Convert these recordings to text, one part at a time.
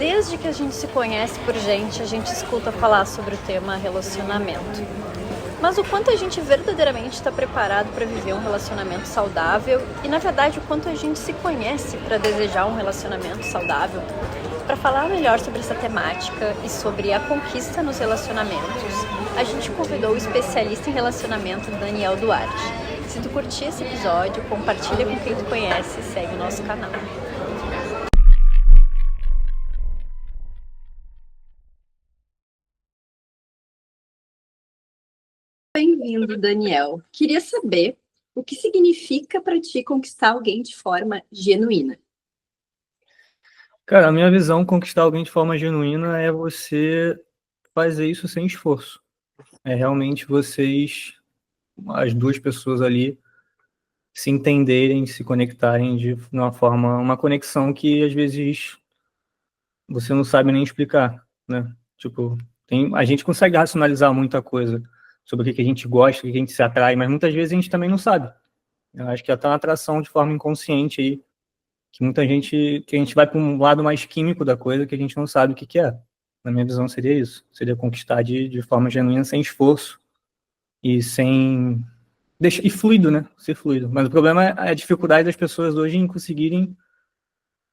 Desde que a gente se conhece por gente, a gente escuta falar sobre o tema relacionamento. Mas o quanto a gente verdadeiramente está preparado para viver um relacionamento saudável e, na verdade, o quanto a gente se conhece para desejar um relacionamento saudável. Para falar melhor sobre essa temática e sobre a conquista nos relacionamentos, a gente convidou o especialista em relacionamento Daniel Duarte. Se tu curtir esse episódio, compartilha com quem tu conhece e segue o nosso canal. Bem-vindo, Daniel. Queria saber o que significa para ti conquistar alguém de forma genuína. Cara, a minha visão, conquistar alguém de forma genuína é você fazer isso sem esforço. É realmente vocês, as duas pessoas ali, se entenderem, se conectarem de uma forma, uma conexão que às vezes você não sabe nem explicar, né? Tipo, a gente consegue racionalizar muita coisa sobre o que a gente gosta, o que a gente se atrai, mas muitas vezes a gente também não sabe. Eu acho que é até uma atração de forma inconsciente aí, que muita gente, que a gente vai para um lado mais químico da coisa que a gente não sabe o que é. Na minha visão seria isso, seria conquistar de forma genuína, sem esforço e sem e fluido, né? Ser fluido. Mas o problema é a dificuldade das pessoas hoje em conseguirem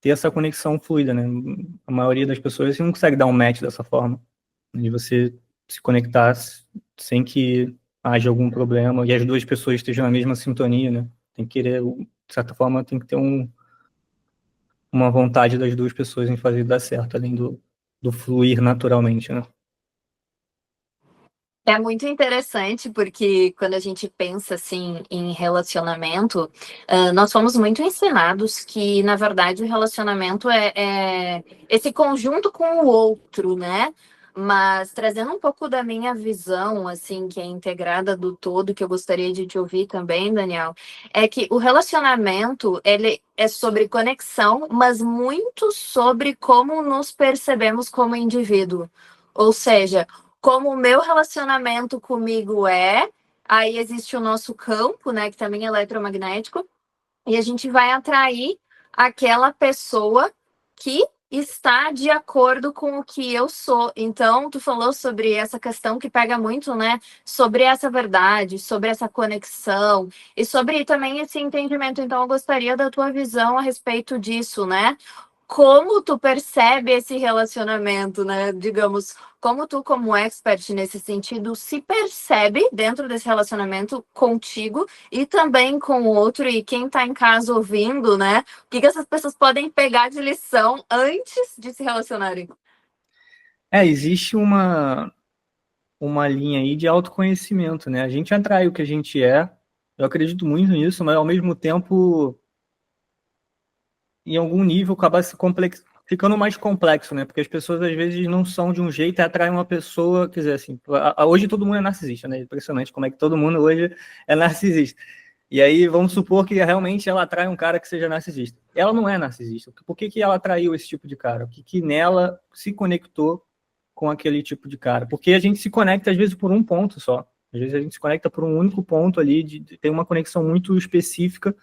ter essa conexão fluida, né? A maioria das pessoas não consegue dar um match dessa forma, de você se conectar sem que haja algum problema e as duas pessoas estejam na mesma sintonia, né? Tem que querer, de certa forma, tem que ter uma vontade das duas pessoas em fazer dar certo, além do fluir naturalmente, né? É muito interessante porque quando a gente pensa assim em relacionamento, nós fomos muito ensinados que, na verdade, o relacionamento é esse conjunto com o outro, né? Mas trazendo um pouco da minha visão, assim, que é integrada do todo, que eu gostaria de te ouvir também, Daniel, é que o relacionamento, ele é sobre conexão, mas muito sobre como nos percebemos como indivíduo. Ou seja, como o meu relacionamento comigo aí existe o nosso campo, né, que também é eletromagnético, e a gente vai atrair aquela pessoa que está de acordo com o que eu sou. Então, tu falou sobre essa questão que pega muito, né, sobre essa verdade, sobre essa conexão e sobre também esse entendimento. Então, eu gostaria da tua visão a respeito disso, né? Como tu percebe esse relacionamento, né? Digamos, como tu, como expert nesse sentido, se percebe dentro desse relacionamento contigo e também com o outro, e quem está em casa ouvindo, né? O que essas pessoas podem pegar de lição antes de se relacionarem? Existe uma linha aí de autoconhecimento, né? A gente atrai o que a gente é, eu acredito muito nisso, mas ao mesmo tempo, em algum nível, acaba ficando mais complexo, né? Porque as pessoas às vezes não são de um jeito e atraem uma pessoa, quer dizer, assim, hoje todo mundo é narcisista, né? Impressionante como é que todo mundo hoje é narcisista. E aí vamos supor que realmente ela atrai um cara que seja narcisista. Ela não é narcisista. Por que ela atraiu esse tipo de cara? O que nela se conectou com aquele tipo de cara? Porque a gente se conecta às vezes por um ponto só. Às vezes a gente se conecta por um único ponto ali, tem uma conexão muito específica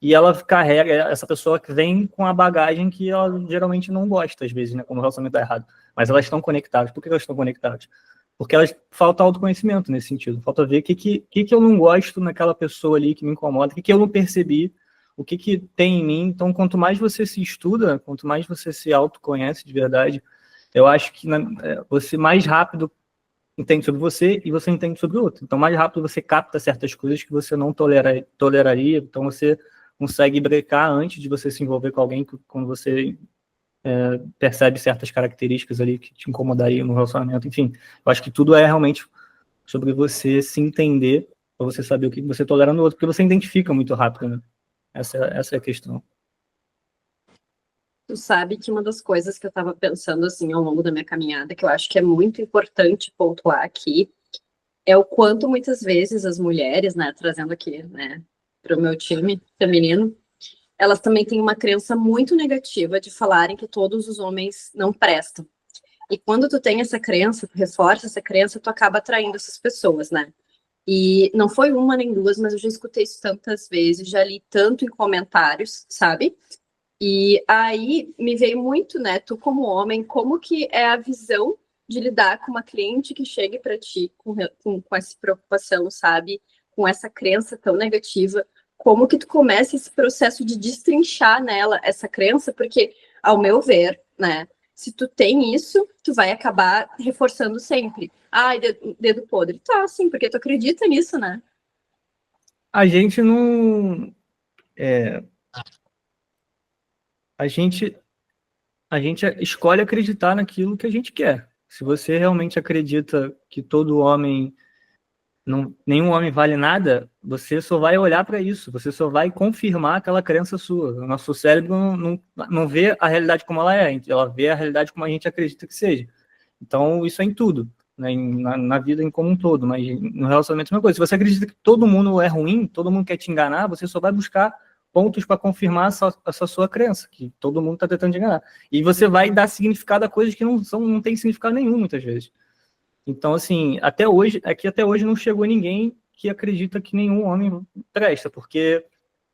e ela carrega, essa pessoa que vem com a bagagem que ela geralmente não gosta, às vezes, né, quando o relacionamento está errado. Mas elas estão conectadas. Por que elas estão conectadas? Porque elas falta autoconhecimento nesse sentido. Falta ver o que eu não gosto naquela pessoa ali que me incomoda, o que eu não percebi, o que tem em mim. Então, quanto mais você se estuda, quanto mais você se autoconhece de verdade, eu acho que você mais rápido entende sobre você e você entende sobre o outro. Então, mais rápido você capta certas coisas que você não toleraria. Então, você consegue brecar antes de você se envolver com alguém quando você percebe certas características ali que te incomodariam no relacionamento. Enfim, eu acho que tudo é realmente sobre você se entender, para você saber o que você tolera no outro, porque você identifica muito rápido, né? Essa é a questão. Tu sabe que uma das coisas que eu estava pensando assim ao longo da minha caminhada, que eu acho que é muito importante pontuar aqui, é o quanto muitas vezes as mulheres, né, trazendo aqui, né, para o meu time feminino, elas também têm uma crença muito negativa de falarem que todos os homens não prestam. E quando tu tem essa crença, tu reforça essa crença, tu acaba atraindo essas pessoas, né? E não foi uma nem duas, mas eu já escutei isso tantas vezes, já li tanto em comentários, sabe? E aí me veio muito, né, tu como homem, como que é a visão de lidar com uma cliente que chegue para ti com essa preocupação, sabe? Com essa crença tão negativa. Como que tu começa esse processo de destrinchar nela essa crença? Porque, ao meu ver, né, se tu tem isso, tu vai acabar reforçando sempre. Ai, dedo podre. Tá, sim, porque tu acredita nisso, né? A gente não. A gente, a gente escolhe acreditar naquilo que a gente quer. Se você realmente acredita que todo homem, não, nenhum homem vale nada, você só vai olhar para isso, você só vai confirmar aquela crença sua. O nosso cérebro não vê a realidade como ela é, ela vê a realidade como a gente acredita que seja. Então, isso é em tudo, né? Na vida em como um todo, mas no relacionamento é a mesma coisa. Se você acredita que todo mundo é ruim, todo mundo quer te enganar, você só vai buscar pontos para confirmar essa sua crença, que todo mundo está tentando te enganar. E você vai dar significado a coisas que não tem significado nenhum, muitas vezes. Então, assim, até hoje não chegou ninguém que acredita que nenhum homem presta, porque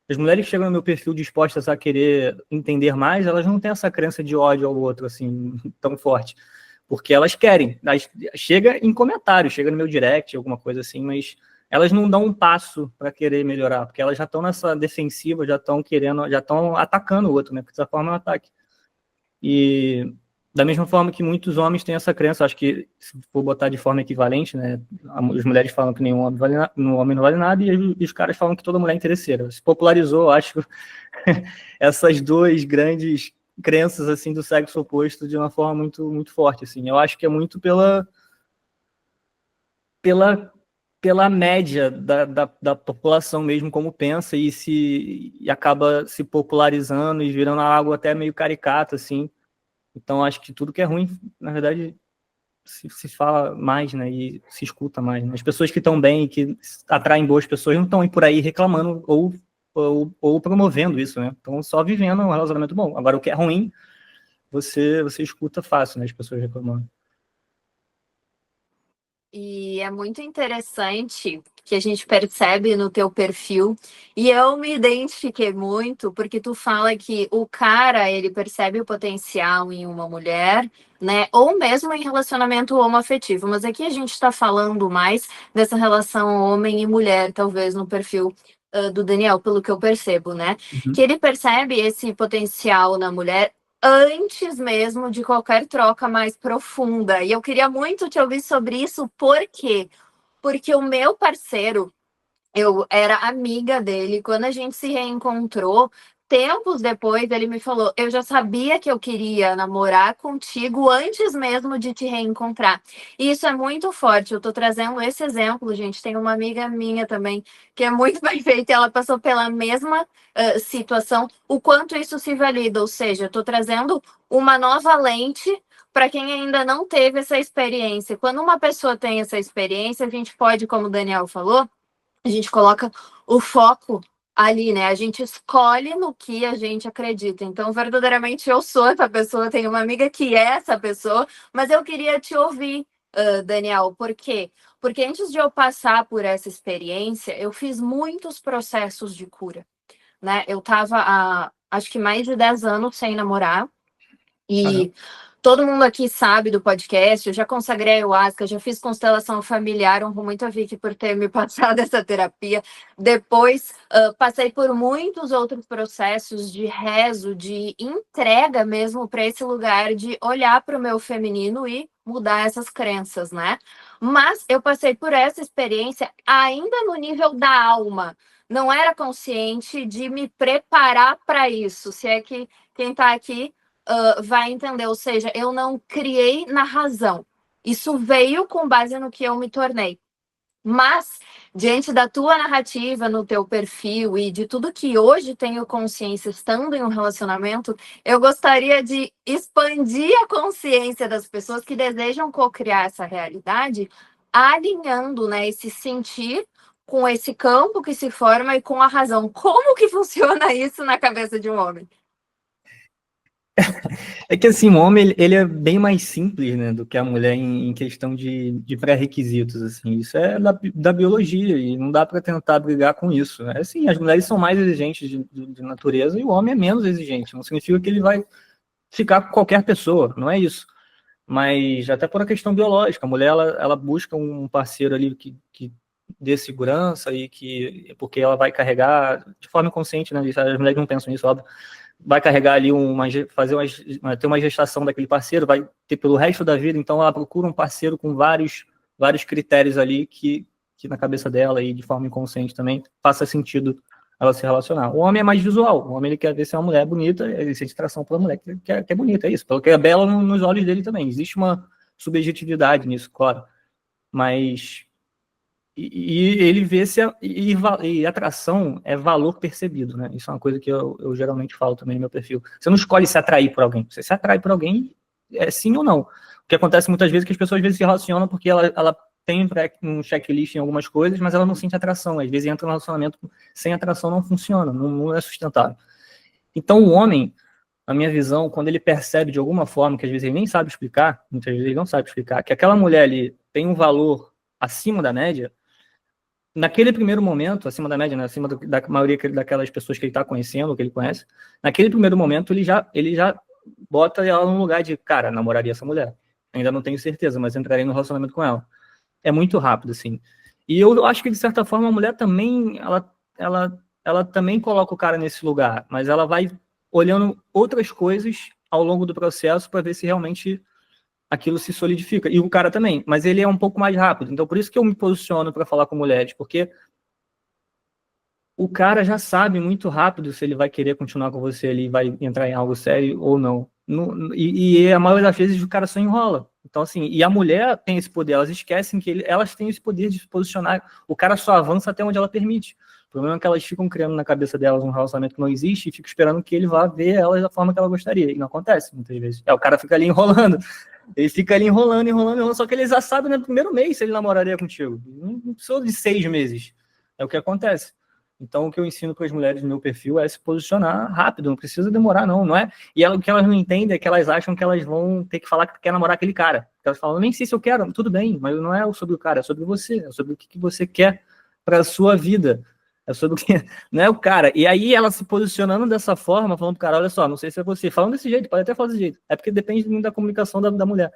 as mulheres que chegam no meu perfil dispostas a querer entender mais, elas não têm essa crença de ódio ao outro, assim, tão forte. Porque elas querem. Chega em comentário, chega no meu direct, alguma coisa assim, mas elas não dão um passo para querer melhorar, porque elas já estão nessa defensiva, já estão querendo, já estão atacando o outro, né? Porque dessa forma é um ataque. E da mesma forma que muitos homens têm essa crença, acho que se for botar de forma equivalente, né? As mulheres falam que nenhum homem não vale nada, e os caras falam que toda mulher é interesseira. Se popularizou, acho, essas duas grandes crenças assim do sexo oposto de uma forma muito muito forte, assim. Eu acho que é muito pela pela média da população mesmo como pensa e acaba se popularizando e virando algo até meio caricato, assim. Então acho que tudo que é ruim, na verdade, se fala mais, né, e se escuta mais, né? As pessoas que estão bem e que atraem boas pessoas não estão aí por aí reclamando ou promovendo isso, né? Estão só vivendo um relacionamento bom. Agora, o que é ruim, você escuta fácil, né, as pessoas reclamando. E é muito interessante que a gente percebe no teu perfil, e eu me identifiquei muito, porque tu fala que o cara, ele percebe o potencial em uma mulher, né? Ou mesmo em relacionamento homoafetivo, mas aqui a gente está falando mais dessa relação homem e mulher, talvez no perfil do Daniel, pelo que eu percebo, né? Uhum. Que ele percebe esse potencial na mulher antes mesmo de qualquer troca mais profunda. E eu queria muito te ouvir sobre isso, por quê? Porque o meu parceiro, eu era amiga dele, quando a gente se reencontrou, tempos depois ele me falou: eu já sabia que eu queria namorar contigo antes mesmo de te reencontrar. E isso é muito forte. Eu tô trazendo esse exemplo, gente. Tem uma amiga minha também que é muito perfeita, e ela passou pela mesma situação. O quanto isso se valida, ou seja, eu tô trazendo uma nova lente para quem ainda não teve essa experiência. Quando uma pessoa tem essa experiência, a gente pode, como o Daniel falou, a gente coloca o foco ali, né? A gente escolhe no que a gente acredita. Então, verdadeiramente, eu sou essa pessoa, tenho uma amiga que é essa pessoa, mas eu queria te ouvir, Daniel, por quê? Porque antes de eu passar por essa experiência, eu fiz muitos processos de cura, né? Eu estava há, acho que mais de 10 anos sem namorar, Caramba. e todo mundo aqui sabe do podcast, eu já consagrei a ayahuasca, já fiz constelação familiar, honro muito a Vicky por ter me passado essa terapia. Depois, passei por muitos outros processos de rezo, de entrega mesmo para esse lugar de olhar para o meu feminino e mudar essas crenças, né? Mas eu passei por essa experiência ainda no nível da alma. Não era consciente de me preparar para isso. Se é que quem está aqui vai entender, ou seja, eu não criei na razão. Isso veio com base no que eu me tornei. Mas, diante da tua narrativa, no teu perfil e de tudo que hoje tenho consciência estando em um relacionamento, eu gostaria de expandir a consciência das pessoas que desejam co-criar essa realidade, alinhando, né, esse sentir com esse campo que se forma e com a razão. Como que funciona isso na cabeça de um homem? É que assim, o homem ele é bem mais simples, né, do que a mulher em questão de pré-requisitos, assim. Isso é da biologia e não dá para tentar brigar com isso. É assim, as mulheres são mais exigentes de natureza e o homem é menos exigente. Não significa que ele vai ficar com qualquer pessoa, não é isso. Mas até por uma questão biológica, a mulher ela busca um parceiro ali que dê segurança e que porque ela vai carregar de forma inconsciente, né? As mulheres não pensam nisso, óbvio, vai carregar ali ter uma gestação daquele parceiro, vai ter pelo resto da vida, então ela procura um parceiro com vários critérios ali que na cabeça dela e de forma inconsciente também faça sentido ela se relacionar. O homem é mais visual, o homem ele quer ver se é uma mulher bonita, ele sente atração pela mulher que é bonita, é isso, pelo que é bela nos olhos dele também. Existe uma subjetividade nisso, claro, mas e ele vê se e atração é valor percebido, né? Isso é uma coisa que eu geralmente falo também no meu perfil. Você não escolhe se atrair por alguém, você se atrai por alguém, é sim ou não. O que acontece muitas vezes é que as pessoas às vezes se relacionam porque ela tem um checklist em algumas coisas, mas ela não sente atração. Às vezes entra no relacionamento sem atração, não funciona, não é sustentável. Então o homem, na minha visão, quando ele percebe de alguma forma, que às vezes ele nem sabe explicar, muitas vezes ele não sabe explicar, que aquela mulher ali tem um valor acima da média, naquele primeiro momento, acima da média, né, acima da maioria daquelas pessoas que ele está conhecendo, que ele conhece, naquele primeiro momento ele já bota ela num lugar de, cara, namoraria essa mulher. Ainda não tenho certeza, mas entrarei no relacionamento com ela. É muito rápido, assim. E eu acho que, de certa forma, a mulher também, ela também coloca o cara nesse lugar, mas ela vai olhando outras coisas ao longo do processo para ver se realmente aquilo se solidifica. E o cara também, mas ele é um pouco mais rápido. Então, por isso que eu me posiciono para falar com mulheres, porque o cara já sabe muito rápido se ele vai querer continuar com você ali, vai entrar em algo sério ou não. E a maioria das vezes o cara só enrola. Então, assim, e a mulher tem esse poder, elas esquecem que elas têm esse poder de se posicionar. O cara só avança até onde ela permite. O problema é que elas ficam criando na cabeça delas um relacionamento que não existe e ficam esperando que ele vá ver elas da forma que ela gostaria. E não acontece, muitas vezes. O cara fica ali enrolando. Ele fica ali enrolando, só que ele já sabe no primeiro mês se ele namoraria contigo. Não precisou de 6 meses. É o que acontece. Então, o que eu ensino para as mulheres no meu perfil é se posicionar rápido, não precisa demorar, não é? E o que elas não entendem é que elas acham que elas vão ter que falar que quer namorar aquele cara. Elas falam, nem sei se eu quero, tudo bem, mas não é sobre o cara, é sobre você, é sobre o que você quer para a sua vida. É sobre o que, não é o cara. E aí ela se posicionando dessa forma, falando pro cara, olha só, não sei se é você. Falando desse jeito, pode até falar desse jeito. É porque depende muito da comunicação da mulher.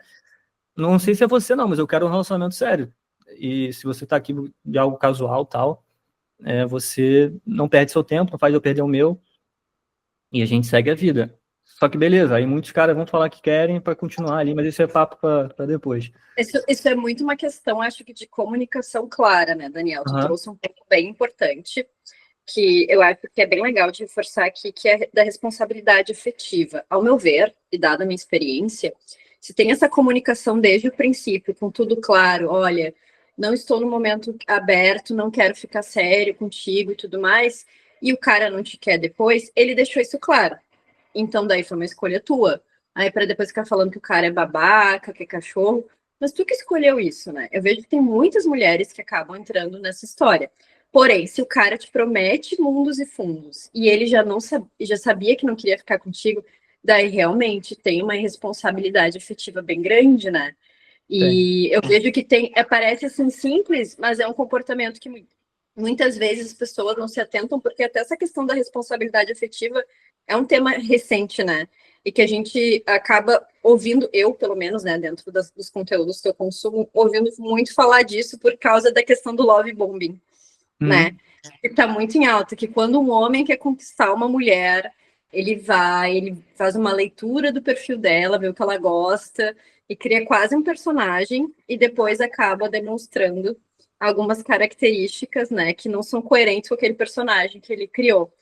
Não sei se é você, não, mas eu quero um relacionamento sério. E se você tá aqui de algo casual, tal, você não perde seu tempo, não faz eu perder o meu, e a gente segue a vida. Só que beleza, aí muitos caras vão falar que querem para continuar ali, mas isso é papo para depois. Isso é muito uma questão, acho que, de comunicação clara, né, Daniel? Tu trouxe um ponto bem importante, que eu acho que é bem legal de reforçar aqui, que é da responsabilidade efetiva. Ao meu ver, e dada a minha experiência, se tem essa comunicação desde o princípio, com tudo claro, olha, não estou no momento aberto, não quero ficar sério contigo e tudo mais, e o cara não te quer depois, ele deixou isso claro. Então, daí foi uma escolha tua. Aí, para depois ficar falando que o cara é babaca, que é cachorro. Mas tu que escolheu isso, né? Eu vejo que tem muitas mulheres que acabam entrando nessa história. Porém, se o cara te promete mundos e fundos e ele já sabia que não queria ficar contigo, daí realmente tem uma irresponsabilidade afetiva bem grande, né? E eu vejo que parece assim simples, mas é um comportamento que muitas vezes as pessoas não se atentam, porque até essa questão da responsabilidade afetiva é um tema recente, né? E que a gente acaba ouvindo, eu pelo menos, né, dentro dos conteúdos que eu consumo, ouvindo muito falar disso por causa da questão do love bombing, né? Que tá muito em alta, que quando um homem quer conquistar uma mulher, ele faz uma leitura do perfil dela, vê o que ela gosta, e cria quase um personagem, e depois acaba demonstrando algumas características, né, que não são coerentes com aquele personagem que ele criou.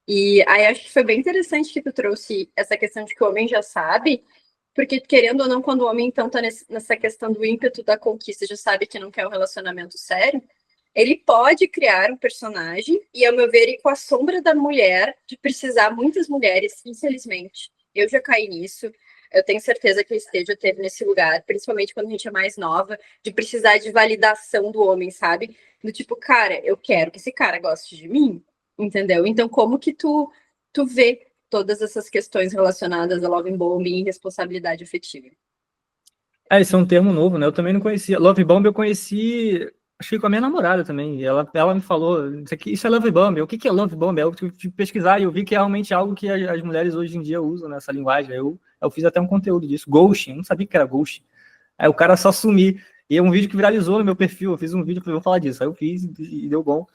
E aí acho que foi bem interessante que tu trouxe essa questão de que o homem já sabe, porque querendo ou não, quando o homem então tá nessa questão do ímpeto da conquista, já sabe que não quer um relacionamento sério, ele pode criar um personagem e, ao meu ver, ir com a sombra da mulher, de precisar, muitas mulheres, infelizmente, eu já caí nisso, eu tenho certeza que eu teve nesse lugar, principalmente quando a gente é mais nova, de precisar de validação do homem, sabe? Do tipo, cara, eu quero que esse cara goste de mim, entendeu? Então, como que tu vê todas essas questões relacionadas a love bombing e responsabilidade afetiva. Esse é um termo novo, né? Eu também não conhecia. Love bomb eu conheci, acho que com a minha namorada também. E ela me falou, isso é love bomb. O que é love bomb? Eu tive que pesquisar e eu vi que é realmente algo que as mulheres hoje em dia usam nessa linguagem. Eu fiz até um conteúdo disso. Ghosting, eu não sabia que era ghosting. Aí o cara só sumir. E é um vídeo que viralizou no meu perfil. Eu fiz um vídeo, falei, vou falar disso. Aí eu fiz e deu bom.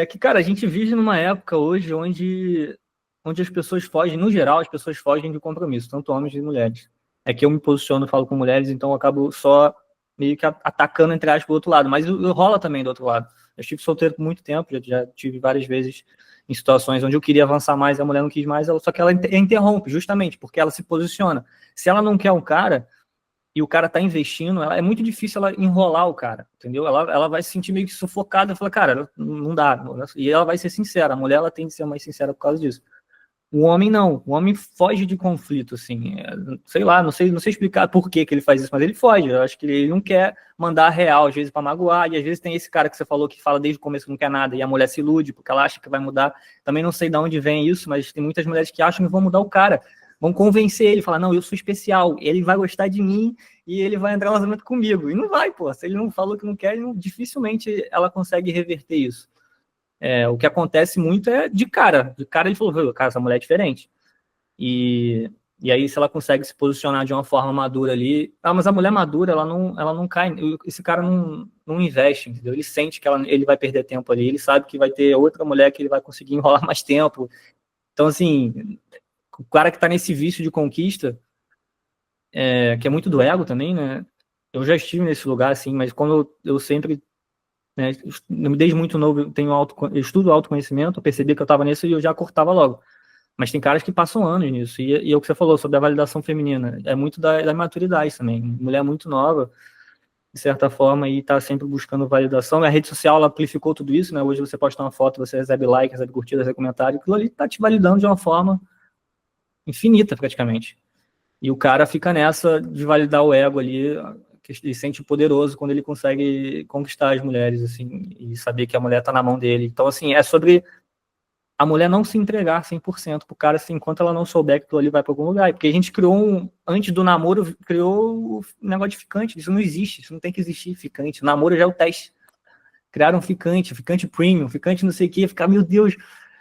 Que, cara, a gente vive numa época hoje onde as pessoas fogem, no geral, as pessoas fogem de compromisso, tanto homens como mulheres. É que eu me posiciono, falo com mulheres, então eu acabo só meio que atacando, entre aspas, do outro lado. Mas rola também do outro lado. Eu estive solteiro por muito tempo, já tive várias vezes em situações onde eu queria avançar mais e a mulher não quis mais, só que ela interrompe, justamente, porque ela se posiciona. Se ela não quer um cara, e o cara tá investindo, é muito difícil ela enrolar o cara, entendeu? Ela vai se sentir meio que sufocada, fala, cara, não dá. E ela vai ser sincera, a mulher ela tem que ser mais sincera por causa disso. O homem não, o homem foge de conflito, assim, sei lá, não sei explicar por que ele faz isso, mas ele foge, eu acho que ele não quer mandar a real, às vezes para magoar, e às vezes tem esse cara que você falou que fala desde o começo que não quer nada, e a mulher se ilude, porque ela acha que vai mudar, também não sei de onde vem isso, mas tem muitas mulheres que acham que vão mudar o cara, vão convencer ele, falar, não, eu sou especial, ele vai gostar de mim, e ele vai entrar no relacionamento comigo, e não vai, pô, se ele não falou que não quer, dificilmente ela consegue reverter isso. O que acontece muito é de cara ele falou, cara, essa mulher é diferente. E aí, se ela consegue se posicionar de uma forma madura ali, mas a mulher madura, ela não cai, esse cara não investe, entendeu? Ele sente que ele vai perder tempo ali, ele sabe que vai ter outra mulher que ele vai conseguir enrolar mais tempo. Então, assim, o cara que tá nesse vício de conquista, que é muito do ego também, né? Eu já estive nesse lugar, assim, mas quando eu sempre, né, desde muito novo, eu estudo autoconhecimento, eu percebi que eu estava nisso e eu já cortava logo. Mas tem caras que passam anos nisso. E é o que você falou sobre a validação feminina. É muito da maturidade também. Mulher muito nova, de certa forma, e está sempre buscando validação. A rede social ela amplificou tudo isso, né? Hoje você posta uma foto, você recebe like, recebe curtida, recebe comentário. Aquilo ali está te validando de uma forma infinita, praticamente. E o cara fica nessa de validar o ego ali, e sente poderoso quando ele consegue conquistar as mulheres, assim, e saber que a mulher está na mão dele. Então, assim, é sobre a mulher não se entregar 100% pro cara, assim, enquanto ela não souber que aquilo ali vai para algum lugar. Porque a gente criou antes do namoro, criou o negócio de ficante. Isso não existe, isso não tem que existir, ficante. O namoro já é o teste. Criaram um ficante premium, ficante não sei o quê. Ficar, meu Deus,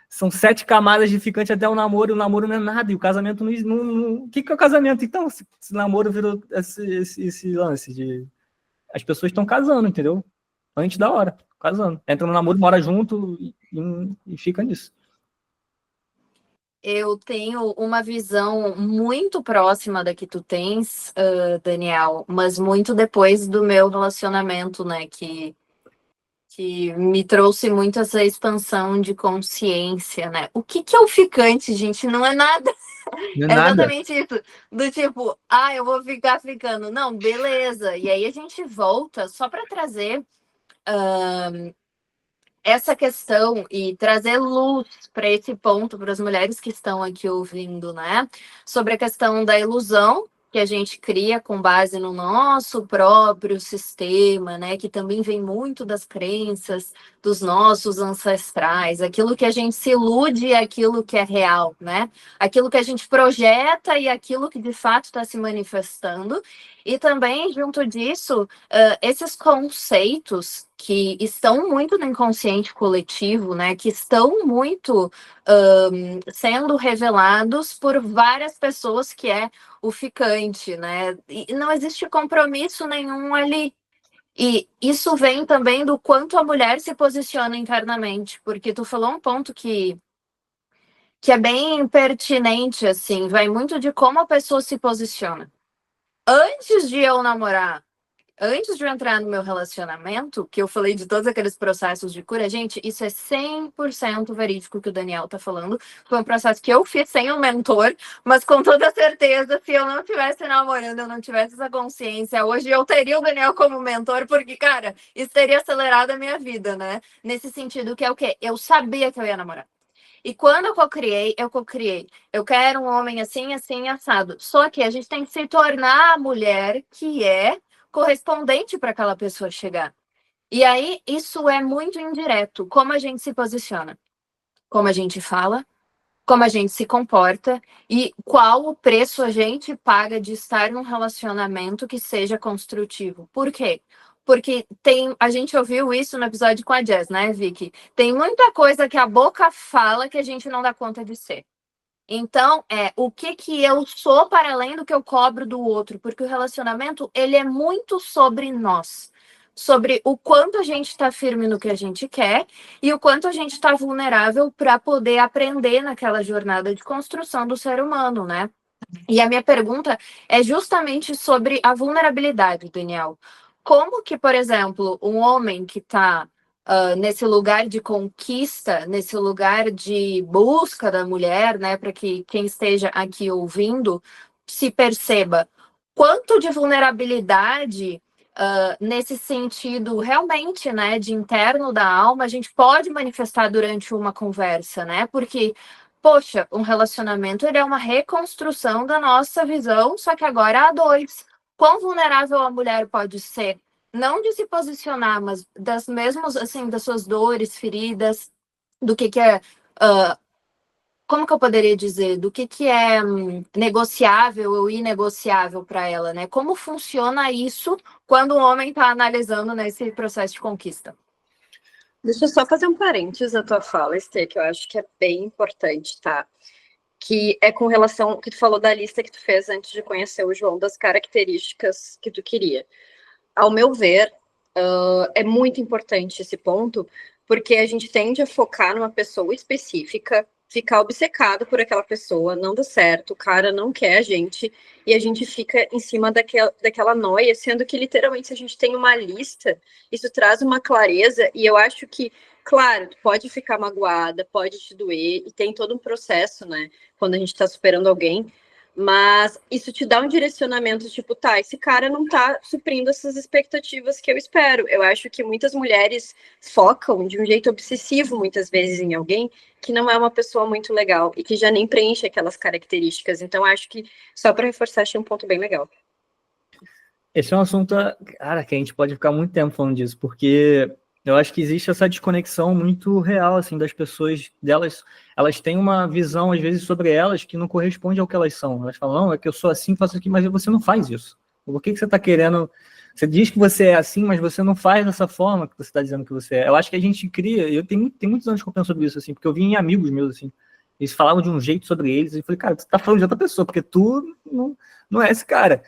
são 7 camadas de ficante até o namoro não é nada. E o casamento não. O que é o casamento? Então, esse namoro virou esse lance de. As pessoas estão casando, entendeu? Antes da hora, casando. Entra no namoro, mora junto e fica nisso. Eu tenho uma visão muito próxima da que tu tens, Daniel, mas muito depois do meu relacionamento, né, que me trouxe muito essa expansão de consciência, né? O que é o ficante, gente? Não é nada. Não é É nada. exatamente isso. Do tipo, eu vou ficar ficando. Não, beleza. E aí a gente volta só para trazer essa questão e trazer luz para esse ponto para as mulheres que estão aqui ouvindo, né? Sobre a questão da ilusão que a gente cria com base no nosso próprio sistema, né? Que também vem muito das crenças dos nossos ancestrais, aquilo que a gente se ilude e aquilo que é real, né? Aquilo que a gente projeta e aquilo que de fato está se manifestando. E também, junto disso, esses conceitos que estão muito no inconsciente coletivo, né, que estão muito sendo revelados por várias pessoas, que é o ficante, né, e não existe compromisso nenhum ali. E isso vem também do quanto a mulher se posiciona internamente, porque tu falou um ponto que é bem pertinente, assim, vai muito de como a pessoa se posiciona. Antes de eu namorar, antes de eu entrar no meu relacionamento, que eu falei de todos aqueles processos de cura, gente, isso é 100% verídico que o Daniel tá falando. Foi um processo que eu fiz sem um mentor, mas com toda certeza, se eu não estivesse namorando, eu não tivesse essa consciência, hoje eu teria o Daniel como mentor, porque, cara, isso teria acelerado a minha vida, né? Nesse sentido, que é o quê? Eu sabia que eu ia namorar. E quando eu cocriei, eu quero um homem assim, assim, assado. Só que a gente tem que se tornar a mulher que é correspondente para aquela pessoa chegar. E aí, isso é muito indireto. Como a gente se posiciona. Como a gente fala, como a gente se comporta e qual o preço a gente paga de estar num relacionamento que seja construtivo. Por quê? Porque a gente ouviu isso no episódio com a Jess, né, Vicky? Tem muita coisa que a boca fala que a gente não dá conta de ser. Então, o que eu sou para além do que eu cobro do outro, porque o relacionamento, ele é muito sobre nós, sobre o quanto a gente está firme no que a gente quer e o quanto a gente está vulnerável para poder aprender naquela jornada de construção do ser humano, né? E a minha pergunta é justamente sobre a vulnerabilidade, Daniel. Como que, por exemplo, um homem que está nesse lugar de conquista, nesse lugar de busca da mulher, né, para que quem esteja aqui ouvindo se perceba quanto de vulnerabilidade nesse sentido realmente, né, de interno da alma, a gente pode manifestar durante uma conversa, né? Porque, poxa, um relacionamento ele é uma reconstrução da nossa visão, só que agora há dois. Quão vulnerável a mulher pode ser? Não de se posicionar, mas das mesmas, assim, das suas dores, feridas, do que é. Como que eu poderia dizer? Do que é negociável ou inegociável para ela, né? Como funciona isso quando o homem está analisando nesse processo de conquista? Deixa eu só fazer um parênteses na tua fala, Estê, que eu acho que é bem importante, tá? Que é com relação ao que tu falou da lista que tu fez antes de conhecer o João, das características que tu queria. Ao meu ver, é muito importante esse ponto, porque a gente tende a focar numa pessoa específica, ficar obcecado por aquela pessoa, não dá certo, o cara não quer a gente, e a gente fica em cima daquela noia, sendo que literalmente se a gente tem uma lista, isso traz uma clareza, e eu acho que, claro, tu pode ficar magoada, pode te doer, e tem todo um processo, né, quando a gente tá superando alguém, mas isso te dá um direcionamento, tipo, tá, esse cara não tá suprindo essas expectativas que eu espero. Eu acho que muitas mulheres focam de um jeito obsessivo, muitas vezes, em alguém que não é uma pessoa muito legal e que já nem preenche aquelas características. Então, acho que, só para reforçar, achei um ponto bem legal. Esse é um assunto, cara, que a gente pode ficar muito tempo falando disso, porque eu acho que existe essa desconexão muito real, assim, das pessoas, elas têm uma visão, às vezes, sobre elas que não corresponde ao que elas são. Elas falam, não, é que eu sou assim, faço aqui, mas você não faz isso. Por que você está querendo... Você diz que você é assim, mas você não faz dessa forma que você está dizendo que você é. Eu acho que a gente cria, eu tenho muitos anos que eu penso sobre isso, assim, porque eu vi em amigos meus, assim, eles falavam de um jeito sobre eles, e eu falei, cara, você tá falando de outra pessoa, porque tu não é esse cara.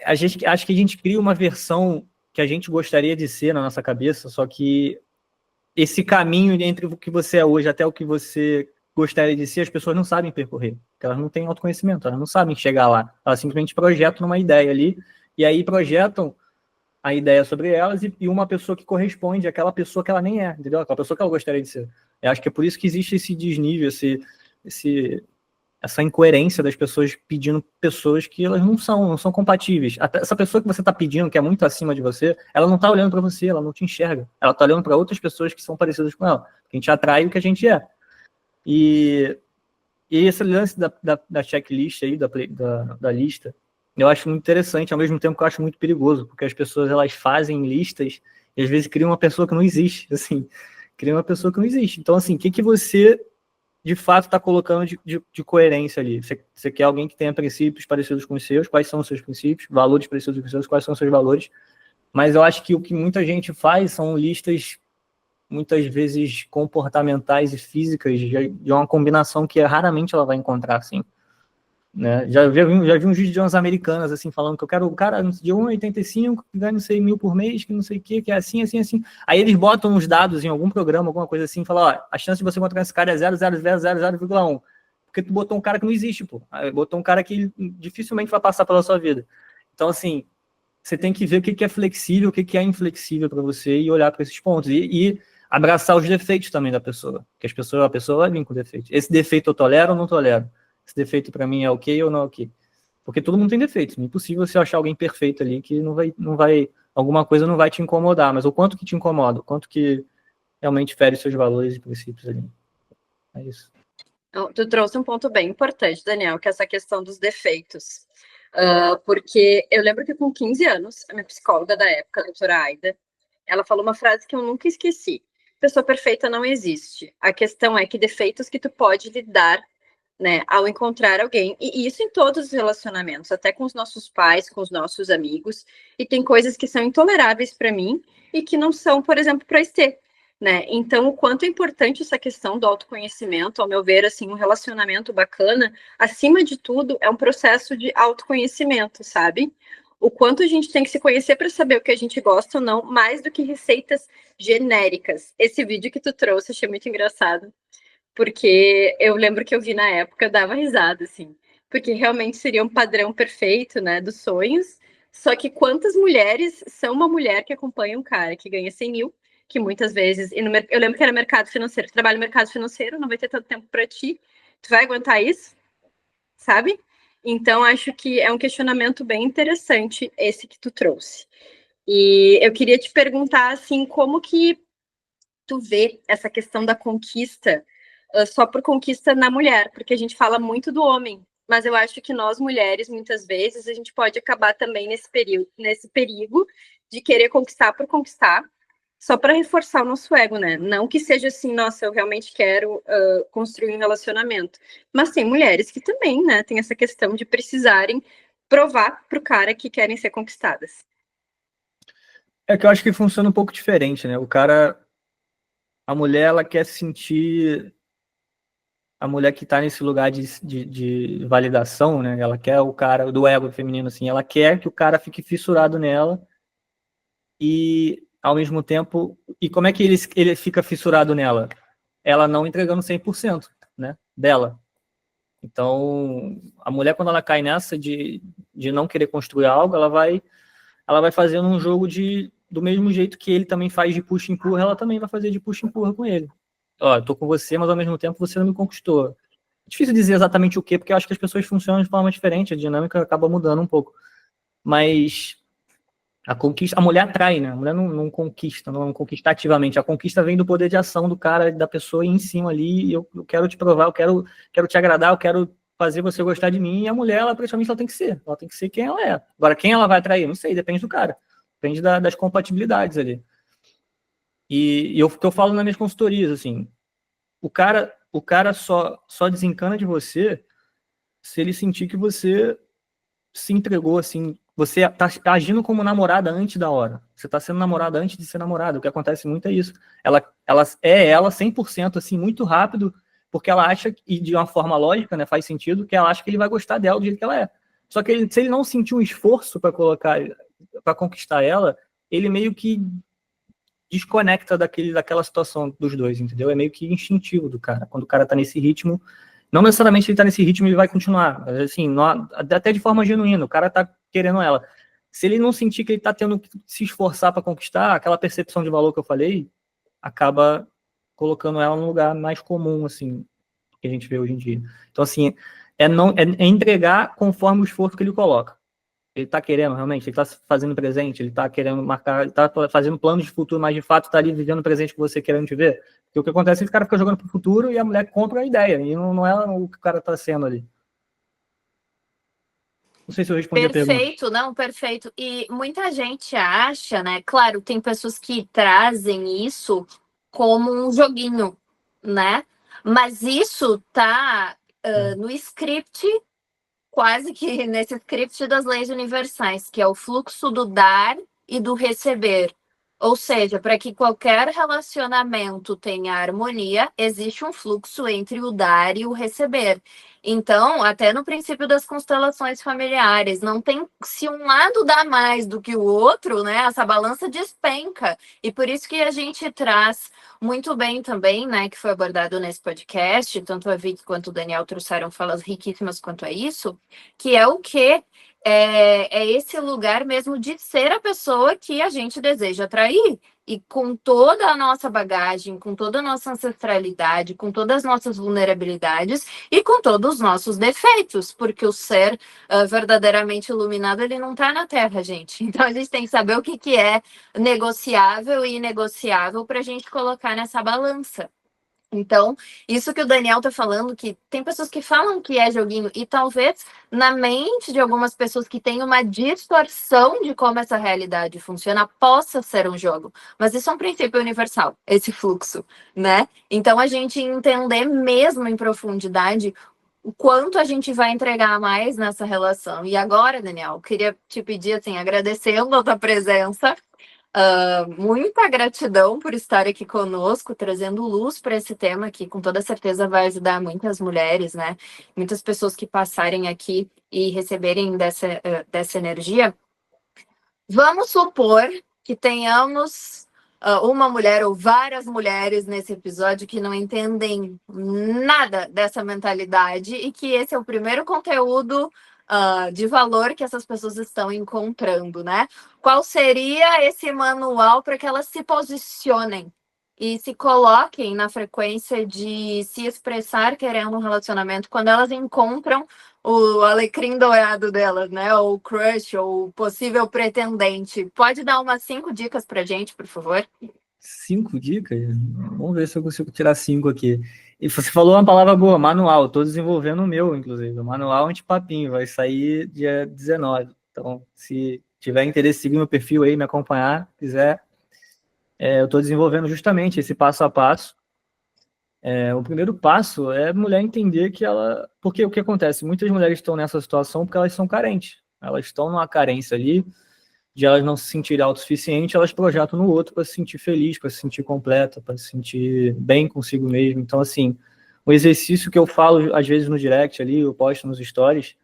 Acho que a gente cria uma versão que a gente gostaria de ser na nossa cabeça, só que esse caminho entre o que você é hoje até o que você gostaria de ser, as pessoas não sabem percorrer, porque elas não têm autoconhecimento, elas não sabem chegar lá, elas simplesmente projetam uma ideia ali, e aí projetam a ideia sobre elas e uma pessoa que corresponde àquela pessoa que ela nem é, entendeu? Aquela pessoa que ela gostaria de ser. Eu acho que é por isso que existe esse desnível, essa incoerência das pessoas pedindo pessoas que elas não são compatíveis. Até essa pessoa que você está pedindo, que é muito acima de você, ela não está olhando para você, ela não te enxerga. Ela está olhando para outras pessoas que são parecidas com ela. A gente atrai o que a gente é. E esse lance da checklist aí, da lista, eu acho muito interessante, ao mesmo tempo que eu acho muito perigoso, porque as pessoas elas fazem listas e às vezes criam uma pessoa que não existe, assim, criam uma pessoa que não existe. Então, assim, o que você de fato está colocando de coerência ali? Você quer alguém que tenha princípios parecidos com os seus? Quais são os seus princípios? Valores parecidos com os seus? Quais são os seus valores? Mas eu acho que o que muita gente faz são listas, muitas vezes, comportamentais e físicas, de uma combinação que raramente ela vai encontrar, assim. Né? Já vi uns vídeos de umas americanas, assim, falando que eu quero o cara de 1,85, que ganha não sei 1.000 por mês, que não sei o que é assim, assim, assim. Aí eles botam uns dados em algum programa, alguma coisa assim, e falam, ó, a chance de você encontrar esse cara é 0,000,0,1. Porque tu botou um cara que não existe, pô. Aí botou um cara que dificilmente vai passar pela sua vida. Então, assim, você tem que ver o que é flexível, o que é inflexível para você e olhar para esses pontos. E abraçar os defeitos também da pessoa. Porque a pessoa vai vir com defeitos. Esse defeito eu tolero ou não tolero? Esse defeito para mim é ok ou não é ok? Porque todo mundo tem defeitos. É impossível você achar alguém perfeito ali que não vai alguma coisa não vai te incomodar. Mas o quanto que te incomoda, o quanto que realmente fere seus valores e princípios ali. É isso. Tu trouxe um ponto bem importante, Daniel, que é essa questão dos defeitos. Porque eu lembro que com 15 anos, a minha psicóloga da época, a doutora Aida, ela falou uma frase que eu nunca esqueci. Pessoa perfeita não existe. A questão é que defeitos que tu pode lidar né, ao encontrar alguém, e isso em todos os relacionamentos, até com os nossos pais, com os nossos amigos, e tem coisas que são intoleráveis para mim e que não são, por exemplo, para Estê, né? Então, o quanto é importante essa questão do autoconhecimento, ao meu ver, assim, um relacionamento bacana, acima de tudo, é um processo de autoconhecimento, sabe? O quanto a gente tem que se conhecer para saber o que a gente gosta ou não, mais do que receitas genéricas. Esse vídeo que tu trouxe, achei muito engraçado, porque eu lembro que eu vi na época, eu dava risada, assim, porque realmente seria um padrão perfeito, né, dos sonhos, só que quantas mulheres são uma mulher que acompanha um cara que ganha 100 mil, que muitas vezes, eu lembro que era mercado financeiro, trabalha no mercado financeiro, não vai ter tanto tempo para ti, tu vai aguentar isso, sabe? Então, acho que é um questionamento bem interessante esse que tu trouxe. E eu queria te perguntar, assim, como que tu vê essa questão da conquista só por conquista na mulher, porque a gente fala muito do homem, mas eu acho que nós mulheres, muitas vezes, a gente pode acabar também nesse perigo de querer conquistar por conquistar, só para reforçar o nosso ego, né? Não que seja assim, nossa, eu realmente quero construir um relacionamento. Mas tem mulheres que também, né, tem essa questão de precisarem provar pro cara que querem ser conquistadas. É que eu acho que funciona um pouco diferente, né? A mulher, ela quer sentir, a mulher que tá nesse lugar de validação, né? Ela quer o cara do ego feminino, assim, ela quer que o cara fique fissurado nela e, ao mesmo tempo, e como é que ele fica fissurado nela? Ela não entregando 100%, né, dela. Então, a mulher, quando ela cai nessa de não querer construir algo, ela vai fazendo um jogo do mesmo jeito que ele também faz de puxa e empurra, ela também vai fazer de puxa e empurra com ele. Ó, eu tô com você, mas ao mesmo tempo você não me conquistou. É difícil dizer exatamente o quê, porque eu acho que as pessoas funcionam de forma diferente, a dinâmica acaba mudando um pouco. Mas a conquista, a mulher atrai, né? A mulher não conquista, não conquista ativamente. A conquista vem do poder de ação do cara, da pessoa em cima ali. Eu quero te provar, eu quero te agradar, eu quero fazer você gostar de mim. E a mulher, ela praticamente ela tem que ser. Ela tem que ser quem ela é. Agora, quem ela vai atrair? Não sei, depende do cara. Depende das compatibilidades ali. E o que eu falo nas minhas consultorias, assim, o cara só desencana de você se ele sentir que você se entregou, assim, você tá agindo como namorada antes da hora. Você tá sendo namorada antes de ser namorada. O que acontece muito é isso. Ela 100%, assim, muito rápido, porque ela acha, e de uma forma lógica, né, faz sentido, que ela acha que ele vai gostar dela do jeito que ela é. Só que se ele não sentir um esforço para conquistar ela, ele meio que desconecta daquela situação dos dois, entendeu? É meio que instintivo do cara. Quando o cara tá nesse ritmo, não necessariamente ele tá nesse ritmo e ele vai continuar, mas assim, até de forma genuína, o cara tá querendo ela. Se ele não sentir que ele tá tendo que se esforçar para conquistar, aquela percepção de valor que eu falei, acaba colocando ela num lugar mais comum, assim, que a gente vê hoje em dia. Então, assim, é entregar conforme o esforço que ele coloca. Ele tá querendo realmente, ele tá fazendo presente, ele tá querendo marcar, ele tá fazendo planos de futuro, mas de fato tá ali vivendo o presente que você querendo te ver. Porque o que acontece é que o cara fica jogando pro futuro e a mulher compra a ideia, e não é o que o cara tá sendo ali. Não sei se eu respondi a pergunta. Perfeito, não, perfeito. E muita gente acha, né? Claro, tem pessoas que trazem isso como um joguinho, né? Mas isso tá no script, quase que nesse script das leis universais, que é o fluxo do dar e do receber. Ou seja, para que qualquer relacionamento tenha harmonia, existe um fluxo entre o dar e o receber. Então, até no princípio das constelações familiares, não tem, se um lado dá mais do que o outro, né? Essa balança despenca. E por isso que a gente traz muito bem também, né, que foi abordado nesse podcast, tanto a Vicky quanto o Daniel trouxeram falas riquíssimas quanto a isso, que é o que é esse lugar mesmo de ser a pessoa que a gente deseja atrair. E com toda a nossa bagagem, com toda a nossa ancestralidade, com todas as nossas vulnerabilidades e com todos os nossos defeitos, porque o ser verdadeiramente iluminado, ele não está na Terra, gente. Então a gente tem que saber o que é negociável e inegociável para a gente colocar nessa balança. Então, isso que o Daniel tá falando, que tem pessoas que falam que é joguinho, e talvez na mente de algumas pessoas que têm uma distorção de como essa realidade funciona, possa ser um jogo. Mas isso é um princípio universal, esse fluxo, né? Então, a gente entender mesmo em profundidade o quanto a gente vai entregar mais nessa relação. E agora, Daniel, queria te pedir, assim, agradecendo a tua presença, muita gratidão por estar aqui conosco, trazendo luz para esse tema que com toda certeza vai ajudar muitas mulheres, né? Muitas pessoas que passarem aqui e receberem dessa energia. Vamos supor que tenhamos uma mulher ou várias mulheres nesse episódio que não entendem nada dessa mentalidade e que esse é o primeiro conteúdo de valor que essas pessoas estão encontrando, né? Qual seria esse manual para que elas se posicionem e se coloquem na frequência de se expressar querendo um relacionamento quando elas encontram o alecrim dourado delas, né? Ou o crush, ou o possível pretendente. Pode dar umas 5 dicas pra gente, por favor? 5 dicas? Vamos ver se eu consigo tirar 5 aqui. E você falou uma palavra boa, manual. Estou desenvolvendo o meu, inclusive. O manual antipapinho, vai sair dia 19. Então, se tiver interesse, seguir meu perfil aí, me acompanhar, quiser, eu estou desenvolvendo justamente esse passo a passo. O primeiro passo é a mulher entender que ela... Porque o que acontece? Muitas mulheres estão nessa situação porque elas são carentes. Elas estão numa carência ali, de elas não se sentirem autossuficientes, elas projetam no outro para se sentir feliz, para se sentir completa, para se sentir bem consigo mesmo. Então, assim, o exercício que eu falo, às vezes, no direct ali, eu posto nos stories,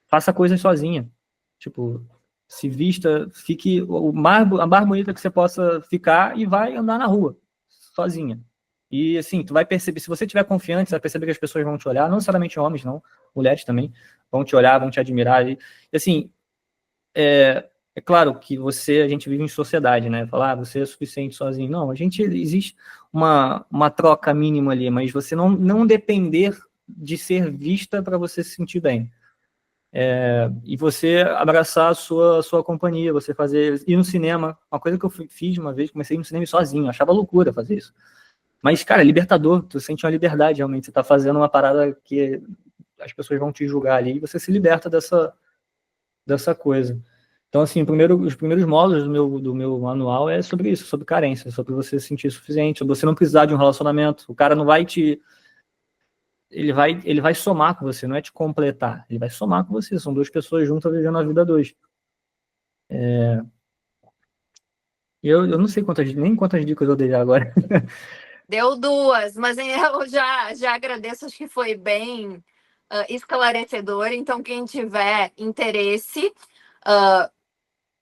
faça coisas sozinha. Tipo, se vista, fique a mais bonita que você possa ficar e vai andar na rua, sozinha. E, assim, tu vai perceber, se você tiver confiante, você vai perceber que as pessoas vão te olhar, não necessariamente homens, não, mulheres também, vão te olhar, vão te admirar. E assim, é claro que a gente vive em sociedade, né? Falar, você é suficiente sozinho. Não, existe uma troca mínima ali, mas você não depender de ser vista para você se sentir bem. E você abraçar a sua companhia, você ir no cinema. Uma coisa que eu fiz uma vez, comecei a ir no cinema sozinho, achava loucura fazer isso. Mas, cara, é libertador, tu sente uma liberdade, realmente. Você tá fazendo uma parada que as pessoas vão te julgar ali e você se liberta dessa coisa. Então, assim, os primeiros módulos do meu manual é sobre isso, sobre carência, sobre você se sentir suficiente, sobre você não precisar de um relacionamento. O cara não vai ele vai somar com você, não é te completar. Ele vai somar com você. São duas pessoas juntas vivendo a vida dois. Eu não sei nem quantas dicas eu dei agora. Deu 2, mas eu já agradeço, acho que foi bem esclarecedor. Então, quem tiver interesse,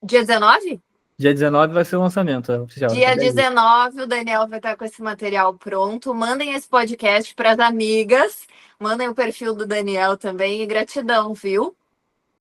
dia 19? Dia 19 vai ser o lançamento oficial. Dia 19, o Daniel vai estar com esse material pronto. Mandem esse podcast para as amigas. Mandem o perfil do Daniel também. E gratidão, viu?